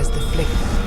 as the flicker.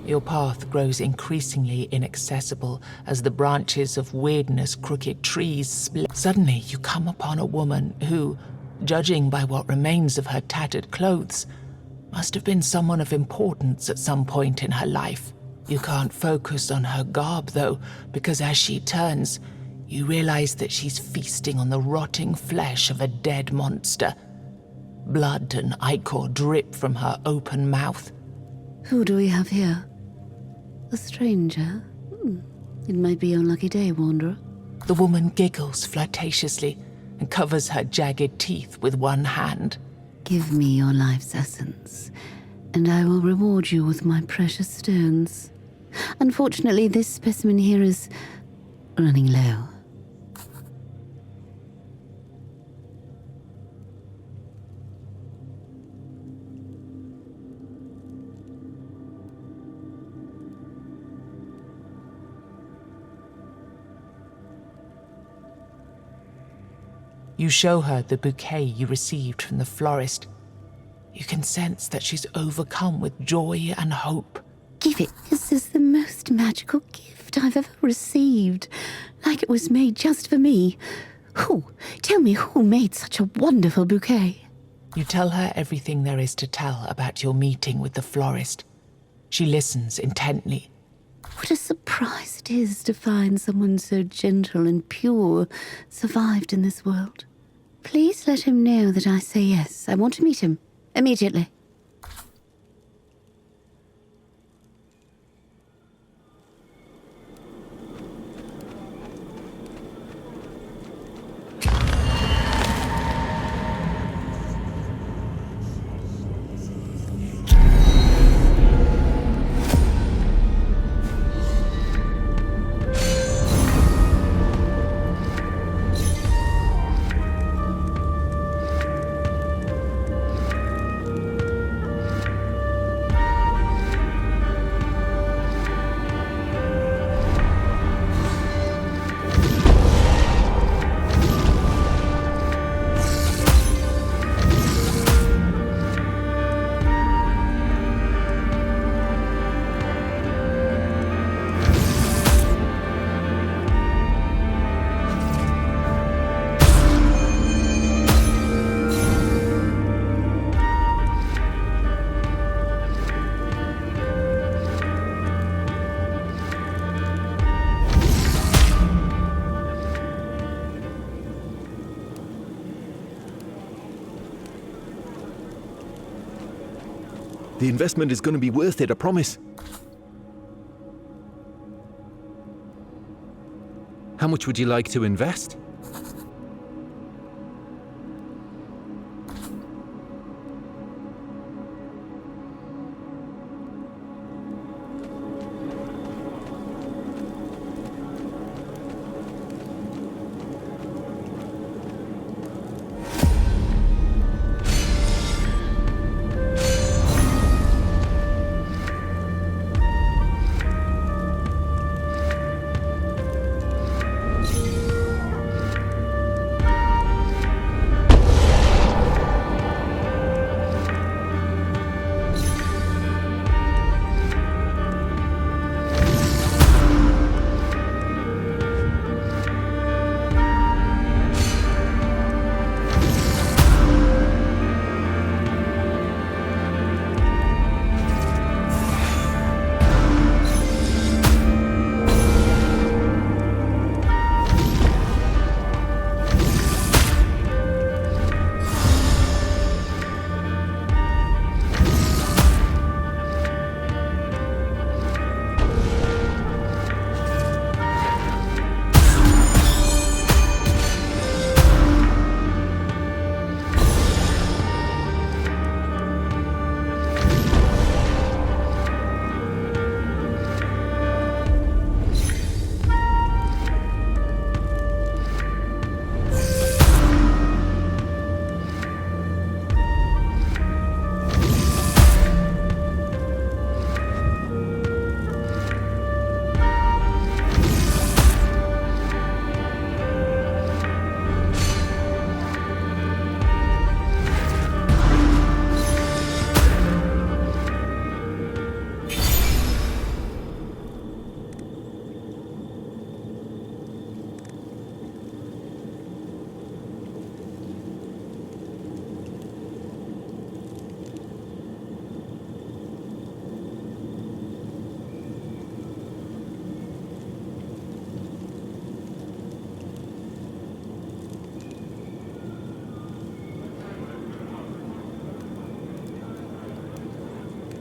Your path grows increasingly inaccessible as the branches of weirdness crooked trees split. Suddenly, you come upon a woman who, judging by what remains of her tattered clothes, must have been someone of importance at some point in her life. You can't focus on her garb, though, because as she turns, you realize that she's feasting on the rotting flesh of a dead monster. Blood and ichor drip from her open mouth. Who do we have here? A stranger? It might be your lucky day, Wanderer. The woman giggles flirtatiously and covers her jagged teeth with one hand. Give me your life's essence, and I will reward you with my precious stones. Unfortunately, this specimen here is running low. You show her the bouquet you received from the florist. You can sense that she's overcome with joy and hope. Give it. This is the most magical gift I've ever received. Like it was made just for me. Tell me who made such a wonderful bouquet? You tell her everything there is to tell about your meeting with the florist. She listens intently. What a surprise it is to find someone so gentle and pure survived in this world. Please let him know that I say yes. I want to meet him immediately. The investment is going to be worth it, I promise. How much would you like to invest?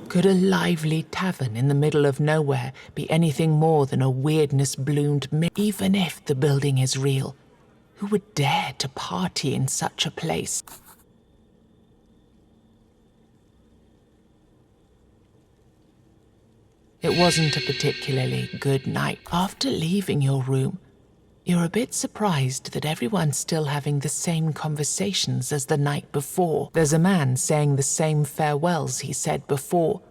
Could a lively tavern in the middle of nowhere be anything more than a weirdness-bloomed myth? Even if the building is real, who would dare to party in such a place? It wasn't a particularly good night. After leaving your room, you're a bit surprised that everyone's still having the same conversations as the night before. There's a man saying the same farewells he said before.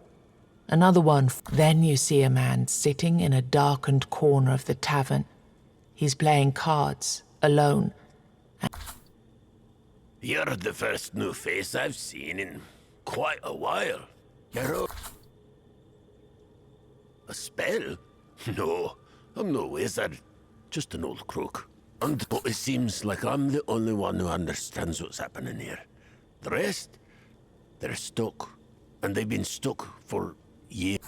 Another one. Then you see a man sitting in a darkened corner of the tavern. He's playing cards, alone. You're the first new face I've seen in quite a while. You're a spell? No, I'm no wizard. Just an old crook. And it seems like I'm the only one who understands what's happening here. The rest, they're stuck. And they've been stuck for years.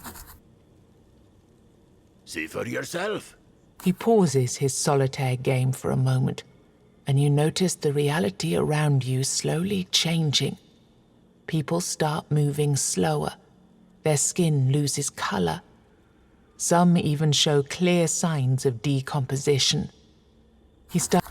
See for yourself. He pauses his solitaire game for a moment, and you notice the reality around you slowly changing. People start moving slower. Their skin loses color. Some even show clear signs of decomposition. He starts.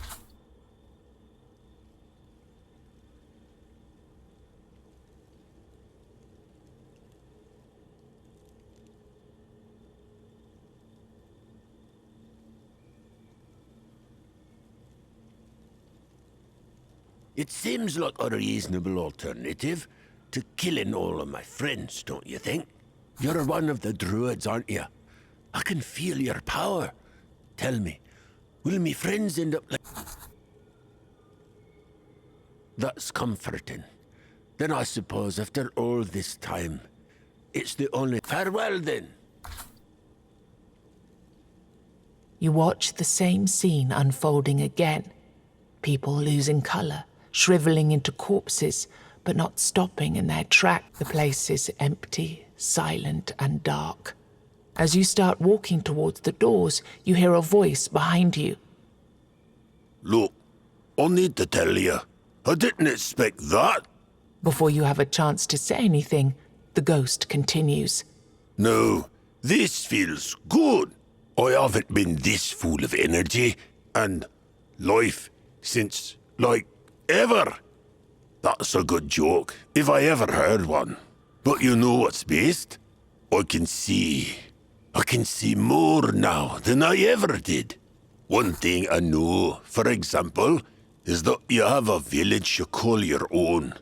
It seems like a reasonable alternative to killing all of my friends, don't you think? You're one of the druids, aren't you? I can feel your power. Tell me, will me friends end up like... That's comforting. Then I suppose after all this time, it's the only... Farewell then. You watch the same scene unfolding again. People losing color, shriveling into corpses, but not stopping in their track. The place is empty, silent, and dark. As you start walking towards the doors, you hear a voice behind you. Look, I need to tell you, I didn't expect that. Before you have a chance to say anything, The ghost continues. No, this feels good. I haven't been this full of energy and life since, like, ever. That's a good joke, if I ever heard one. But you know what's best? I can see more now than I ever did. One thing I know, for example, is that you have a village you call your own,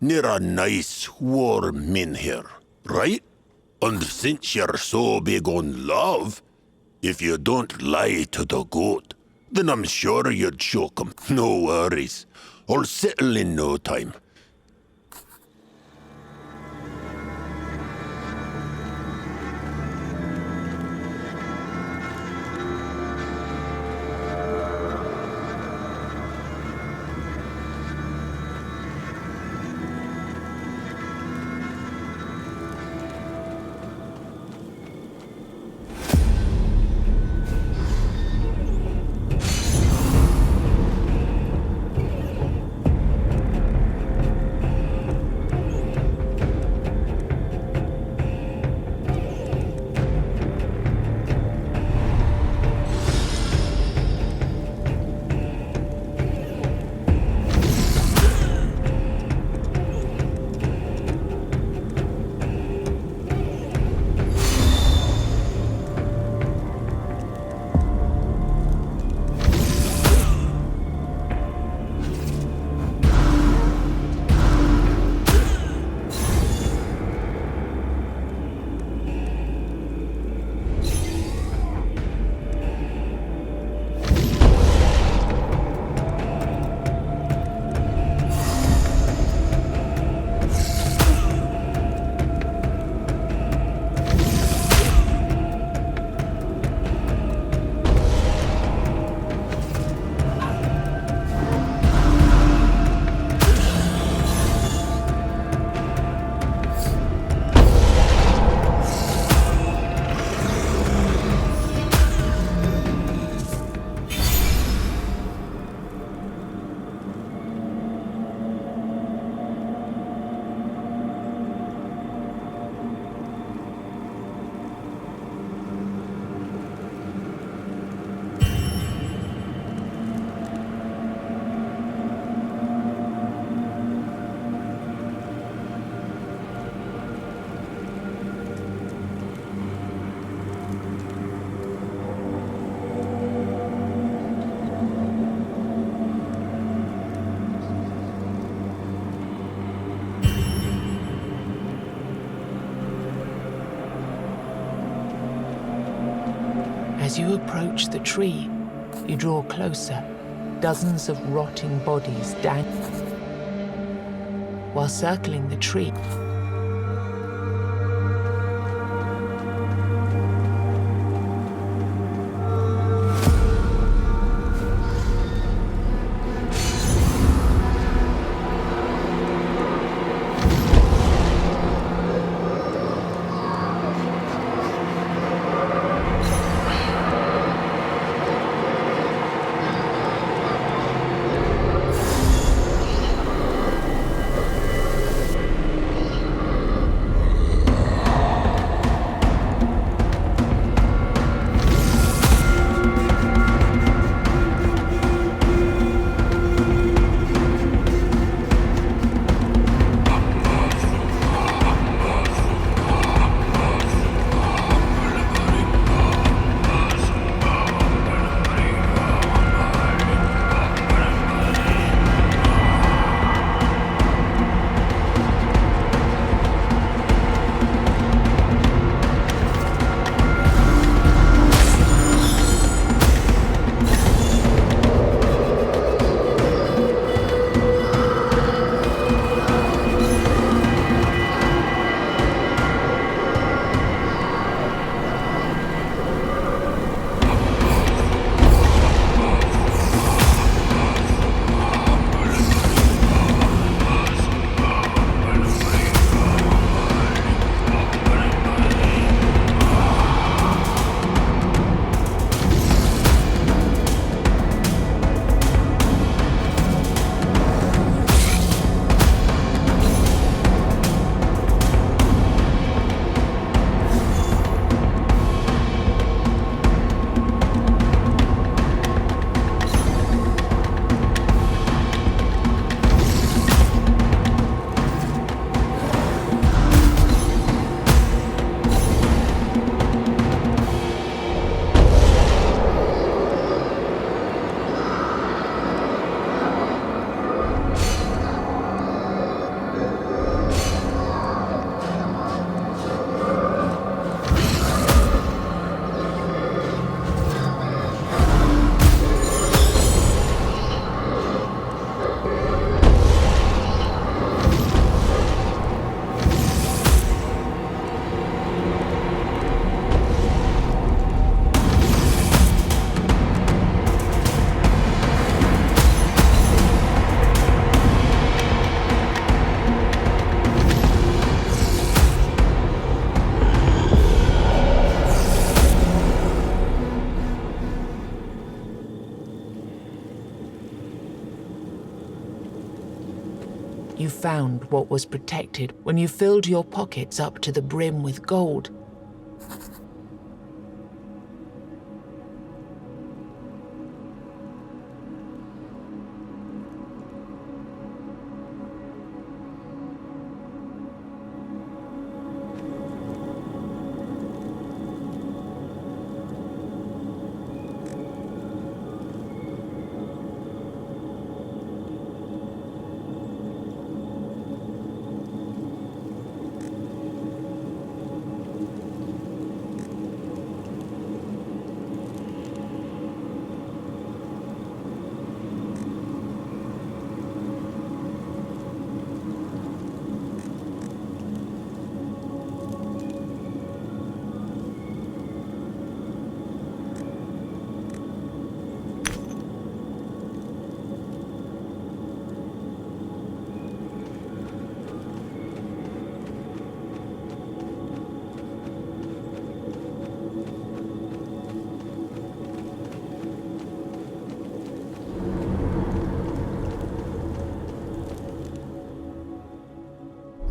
near a nice, warm inn here, right? And since you're so big on love, if you don't lie to the goat, then I'm sure you'd choke him. No worries. I'll settle in no time. As you approach the tree, you draw closer. Dozens of rotting bodies dangle. While circling the tree, found what was protected when you filled your pockets up to the brim with gold.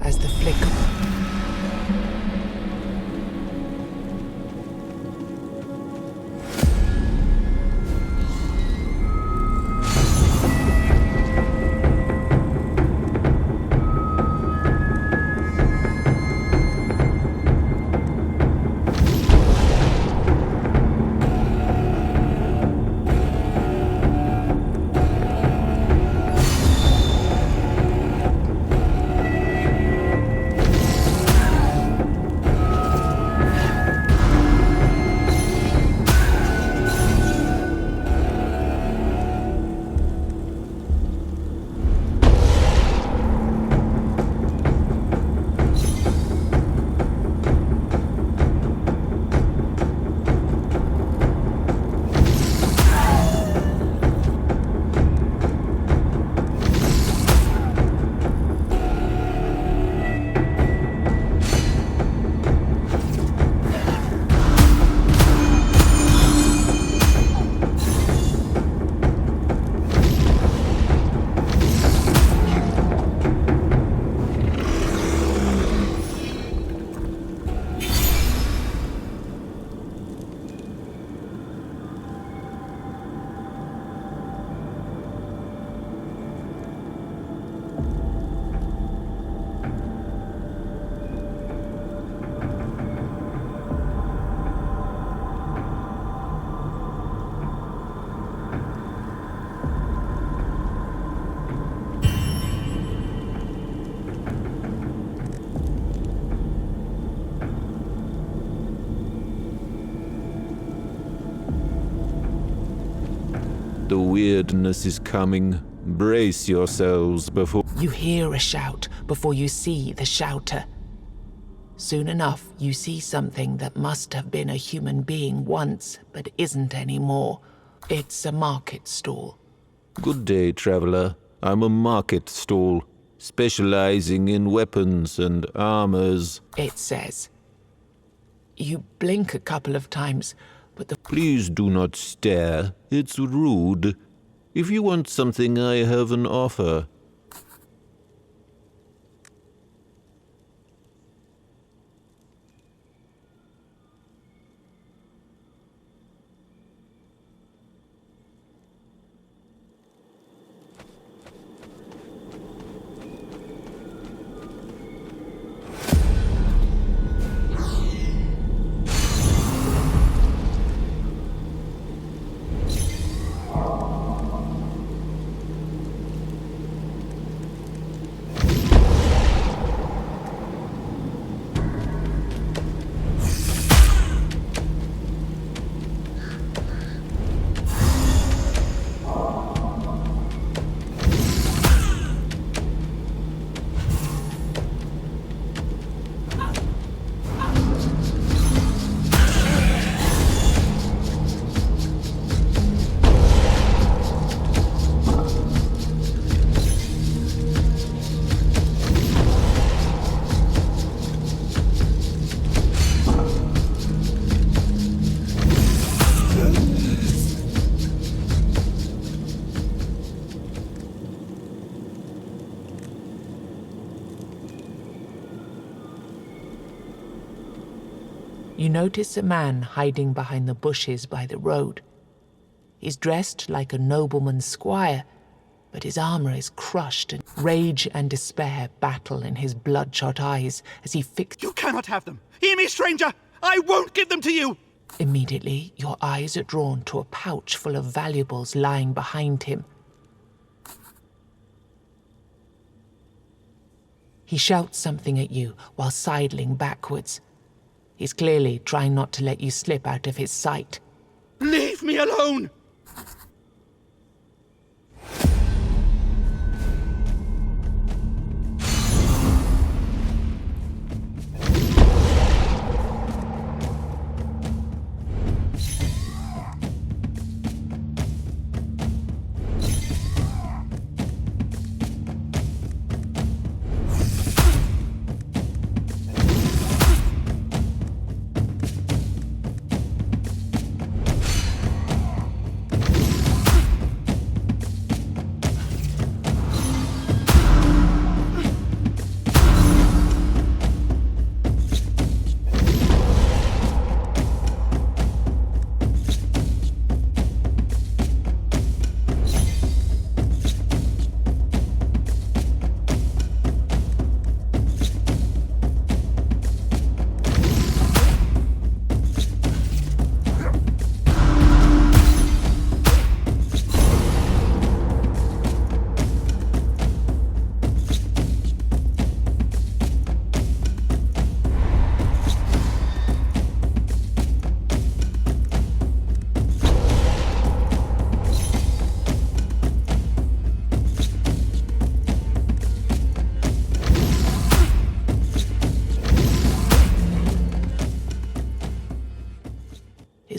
As the flicker The weirdness is coming. Brace yourselves before... you hear a shout before you see the shouter. Soon enough, you see something that must have been a human being once, but isn't anymore. It's a market stall. Good day, traveler. I'm a market stall, specializing in weapons and armors. It says. You blink a couple of times, but the Please do not stare. It's rude. If you want something, I have an offer. You notice a man hiding behind the bushes by the road. He's dressed like a nobleman's squire, but his armor is crushed, and rage and despair battle in his bloodshot eyes as he fixes. You cannot have them! Hear me, stranger! I won't give them to you! Immediately, your eyes are drawn to a pouch full of valuables lying behind him. He shouts something at you while sidling backwards. He's clearly trying not to let you slip out of his sight. Leave me alone!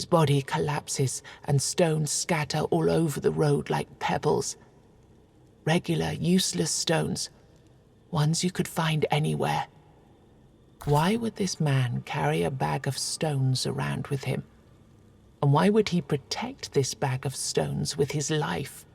His body collapses and stones scatter all over the road like pebbles. Regular, useless stones, ones you could find anywhere. Why would this man carry a bag of stones around with him? And why would he protect this bag of stones with his life?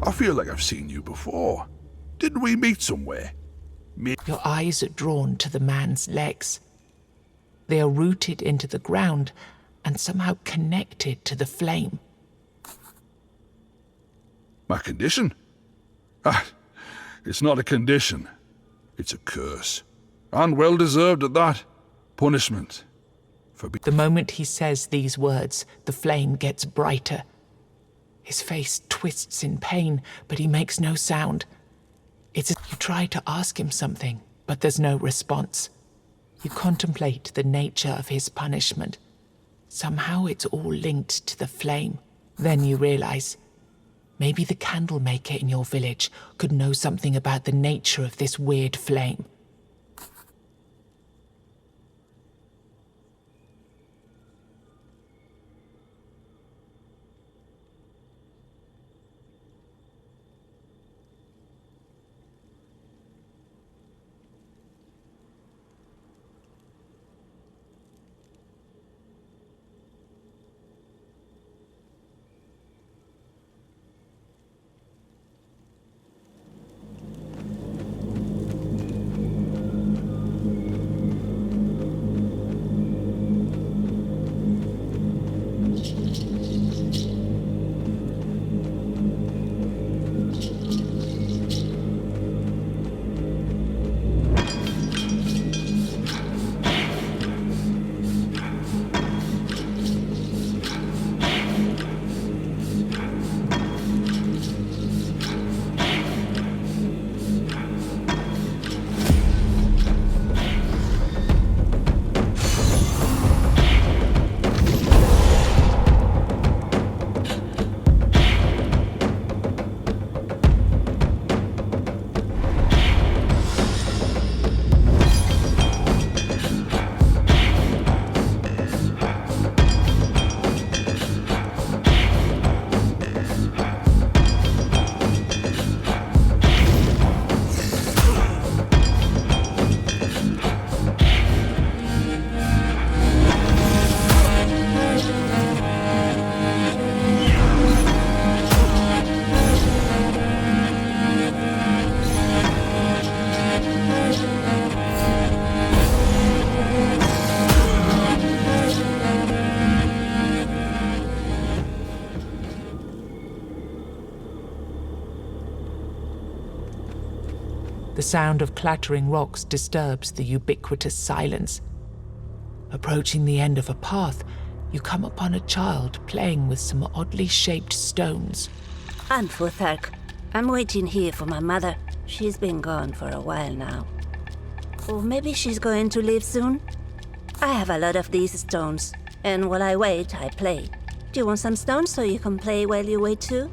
I feel like I've seen you before. Didn't we meet somewhere? Your eyes are drawn to the man's legs. They are rooted into the ground and somehow connected to the flame. My condition? Ah, it's not a condition. It's a curse. And well deserved at that. punishment for being... The moment he says these words, the flame gets brighter. His face twists in pain, but he makes no sound. It's as if you try to ask him something, but there's no response. You contemplate the nature of his punishment. Somehow it's all linked to the flame. Then you realize, maybe the candle maker in your village could know something about the nature of this weird flame. The sound of clattering rocks disturbs the ubiquitous silence. Approaching the end of a path, you come upon a child playing with some oddly shaped stones. I'm Futhark. I'm waiting here for my mother. She's been gone for a while now. Or maybe she's going to leave soon? I have a lot of these stones, and while I wait, I play. Do you want some stones so you can play while you wait too?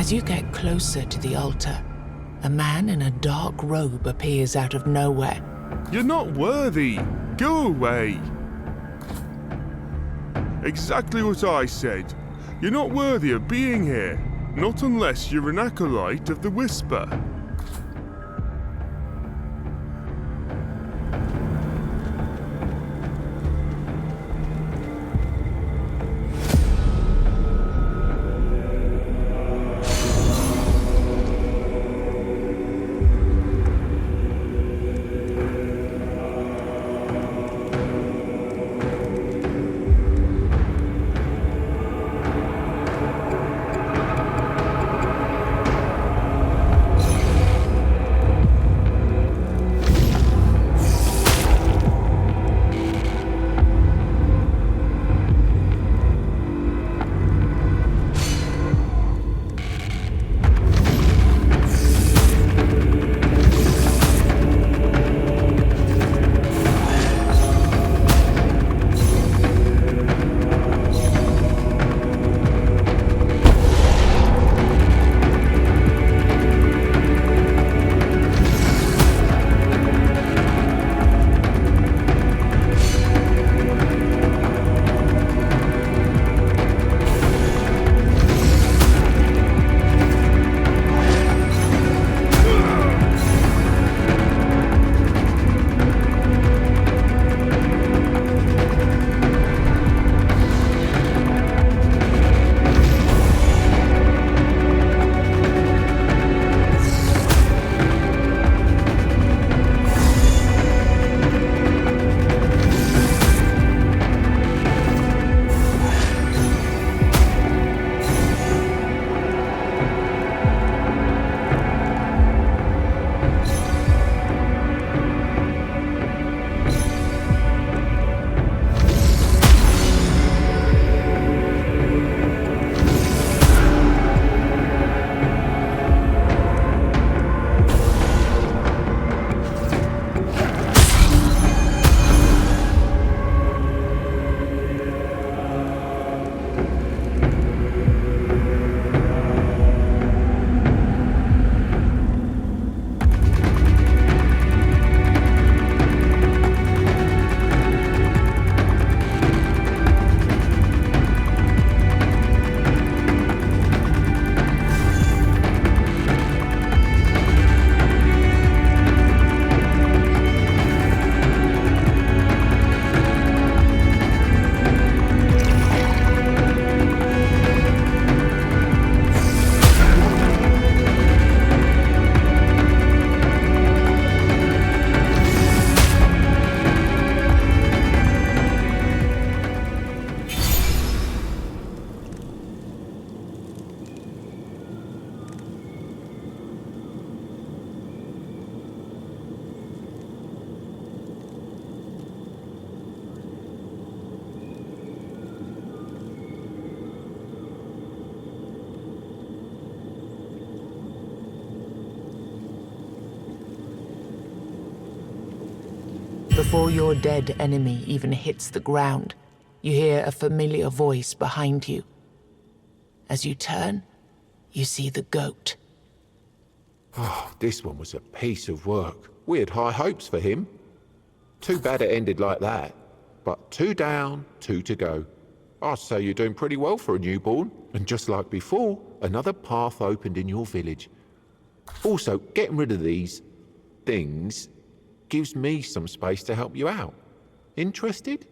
As you get closer to the altar, a man in a dark robe appears out of nowhere. You're not worthy. Go away. Exactly what I said. You're not worthy of being here. Not unless you're an acolyte of the Whisper. Before your dead enemy even hits the ground, you hear a familiar voice behind you. As you turn, you see the goat. Oh, this one was a piece of work. We had high hopes for him. Too bad it ended like that. But 2 down, 2 to go. I'd say you're doing pretty well for a newborn. And just like before, another path opened in your village. Also, getting rid of these things gives me some space to help you out. Interested?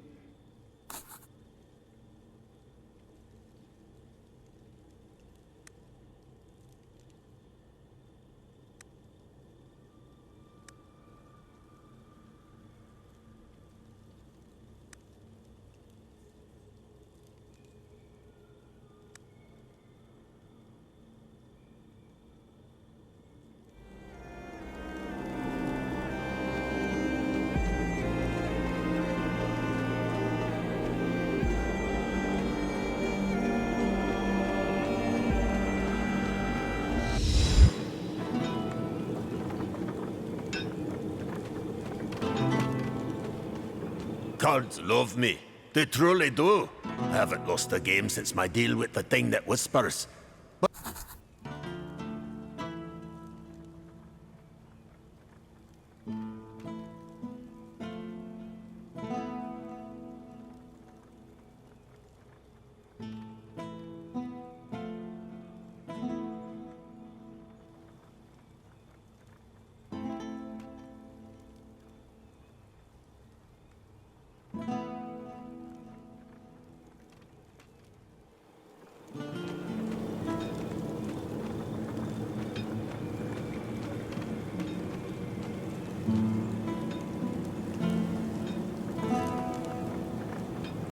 Cards love me. They truly do. I haven't lost a game since my deal with the thing that whispers. But